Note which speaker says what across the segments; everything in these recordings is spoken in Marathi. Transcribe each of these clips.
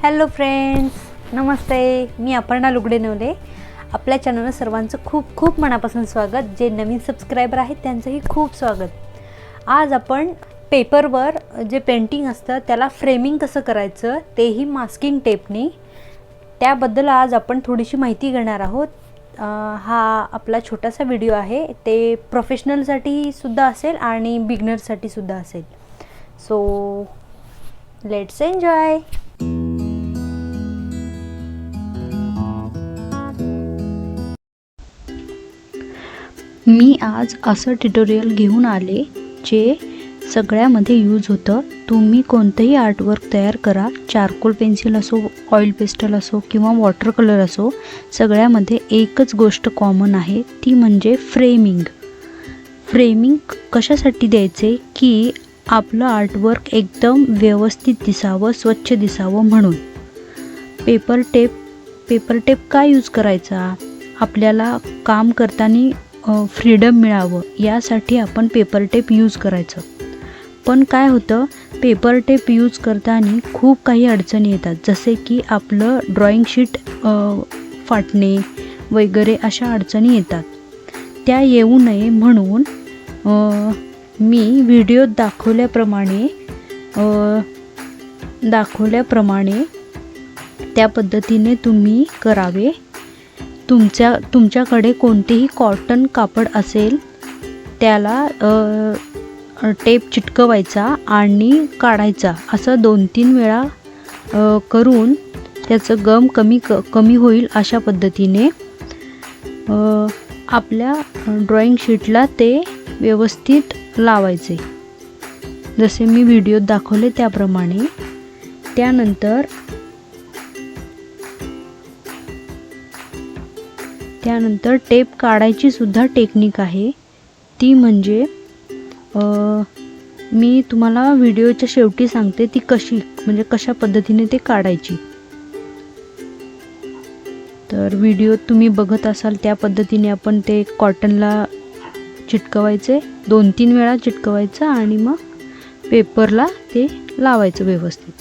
Speaker 1: हॅलो फ्रेंड्स, नमस्ते. मी अपर्णा लुगडे नवले. आपल्या चॅनलवर सर्वांचं खूप खूप मनापासून स्वागत. जे नवीन सबस्क्रायबर आहेत त्यांचंही खूप स्वागत. आज आपण पेपरवर जे पेंटिंग असतं त्याला फ्रेमिंग कसं करायचं तेही मास्किंग टेपनी, त्याबद्दल आज आपण थोडीशी माहिती घेणार आहोत. हा आपला छोटासा व्हिडिओ आहे. ते प्रोफेशनलसाठी सुद्धा असेल आणि बिगनरसाठी सुद्धा असेल. So let's enjoy. मी आज असं ट्युटोरियल घेऊन आले जे सगळ्यामध्ये यूज होतं. तुम्ही कोणतंही आर्टवर्क तयार करा, चारकोल पेन्सिल असो, ऑइल पेस्टल असो किंवा वॉटर कलर असो, सगळ्यामध्ये एकच गोष्ट कॉमन आहे, ती म्हणजे फ्रेमिंग. फ्रेमिंग कशासाठी द्यायचे की आपलं आर्टवर्क एकदम व्यवस्थित दिसावं, स्वच्छ दिसावं म्हणून. पेपर टेप का यूज करायचा? आपल्याला काम करताना फ्रीडम मिळावं यासाठी आपण पेपर टेप यूज करायचं. पण काय होतं, पेपर टेप यूज करताना खूप काही अडचणी येतात. जसे की आपलं ड्रॉइंग शीट फाटणे वगैरे अशा अडचणी येतात. त्या येऊ नये म्हणून मी व्हिडिओत दाखवल्याप्रमाणे त्या पद्धतीने तुम्ही करावे. तुमच्याकडे कोणतेही कॉटन कापड असेल त्याला टेप चिटकवायचा आणि काढायचा. असं 2-3 वेळा करून त्याचं गम कमी होईल. अशा पद्धतीने आपल्या ड्रॉइंग शीटला ते व्यवस्थित लावायचे, जसे मी व्हिडिओत दाखवले त्याप्रमाणे. त्यानंतर टेप काढायची सुद्धा टेक्निक आहे. ती म्हणजे मी तुम्हाला व्हिडिओच्या शेवटी सांगते ती कशा पद्धतीने ते काढायची. तर व्हिडिओत तुम्ही बघत असाल त्या पद्धतीने आपण ते कॉटनला चिटकवायचे, 2-3 वेळा चिटकवायचं आणि मग पेपरला ते लावायचं व्यवस्थित.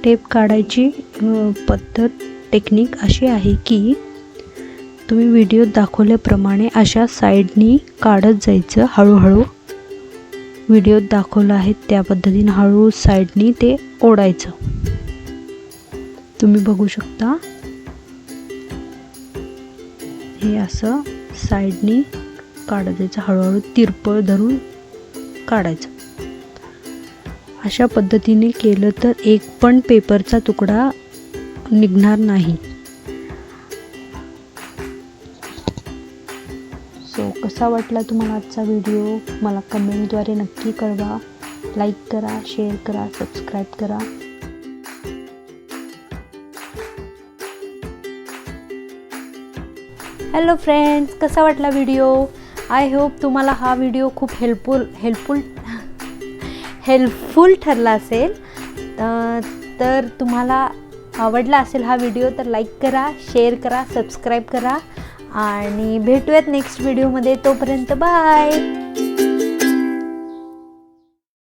Speaker 1: टेप काढायची टेक्निक अशी आहे की तुम्ही व्हिडिओत दाखवल्याप्रमाणे अशा साईडनी काढत जायचं हळूहळू. व्हिडिओत दाखवलं आहे त्या पद्धतीने हळू साईडनी ते ओढायचं. तुम्ही बघू शकता, हे असं साईडनी काढत जायचं, हळूहळू तिरपळ धरून काढायचं. अशा पद्धतीने केलं तर एक पण पेपरचा तुकडा निघणार नाही. सो कसा वाटला तुम्हाला आजचा व्हिडिओ मला कमेंटद्वारे नक्की कळवा. लाईक करा, शेअर करा, सबस्क्राईब करा. हॅलो फ्रेंड्स, कसा वाटला व्हिडिओ? आय होप तुम्हाला हा व्हिडिओ खूप हेल्पफुल ठरला असेल. तर तुम्हाला आवडला असेल हा व्हिडिओ तर लाईक करा, शेअर करा, सबस्क्राईब करा आणि भेटूयात नेक्स्ट व्हिडिओमध्ये. तोपर्यंत बाय.